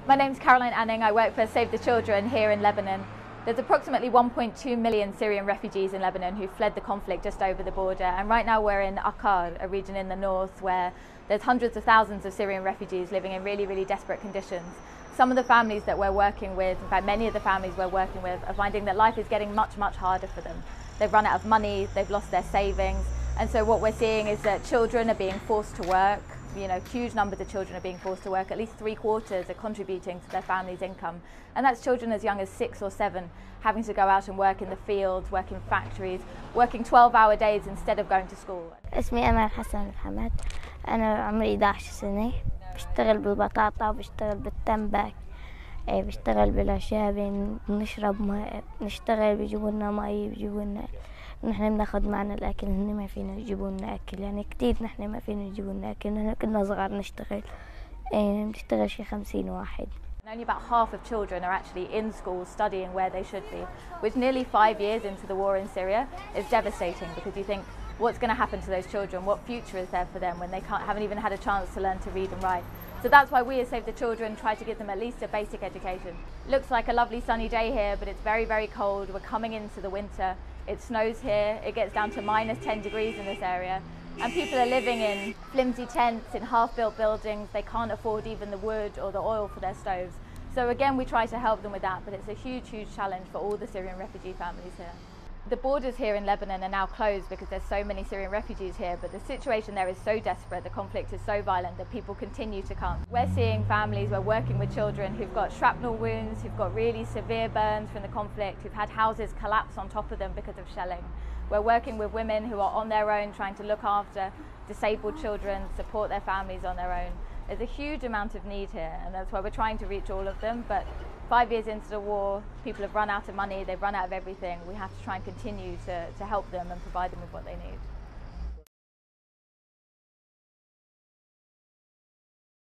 My name's Caroline Anning. I work for Save the Children here in Lebanon. There's approximately 1.2 million Syrian refugees in Lebanon who fled the conflict just over the border. And right now we're in Akkad, a region in the north where there's hundreds of thousands of Syrian refugees living in really, really desperate conditions. Some of the families that we're working with, in fact many of the families we're working with, are finding that life is getting much, much harder for them. They've run out of money, they've lost their savings. And so what we're seeing is that children are being forced to work. Huge numbers of children are being forced to work. At least 3/4 are contributing to their family's income. And that's children as young as 6 or 7 having to go out and work in the fields, work in factories, working 12-hour days instead of going to school. اسمي أمل حسن محمد. أنا عمري 11 سنة. بشتغل بالبطاطا وبشتغل بالتنبك. بشتغل بالأشياء بنشرب ماء، نشتغل بيجيبوا لنا ماء، بيجيبوا لنا نحن بناخذ معنا الأكل، هن ما فينا يجيبوا لنا أكل، يعني كتير نحن ما فينا يجيبوا لنا أكل، نحن كنا صغار نشتغل، بنشتغل شي 50 واحد. Only about half of children are actually in school studying where they should be, which nearly 5 years into the war in Syria is devastating because you think, what's going to happen to those children? What future is there for them when they haven't even had a chance to learn to read and write? So that's why we at Save the Children try to give them at least a basic education. Looks like a lovely sunny day here, but it's very, very cold. We're coming into the winter. It snows here. It gets down to -10 degrees in this area. And people are living in flimsy tents, in half-built buildings. They can't afford even the wood or the oil for their stoves. So again, we try to help them with that, but it's a huge, huge challenge for all the Syrian refugee families here. The borders here in Lebanon are now closed because there's so many Syrian refugees here, but the situation there is so desperate, the conflict is so violent that people continue to come. We're seeing families, we're working with children who've got shrapnel wounds, who've got really severe burns from the conflict, who've had houses collapse on top of them because of shelling. We're working with women who are on their own, trying to look after disabled children, support their families on their own. There's a huge amount of need here, and that's why we're trying to reach all of them, but 5 years into the war, people have run out of money, they've run out of everything. We have to try and continue to help them and provide them with what they need.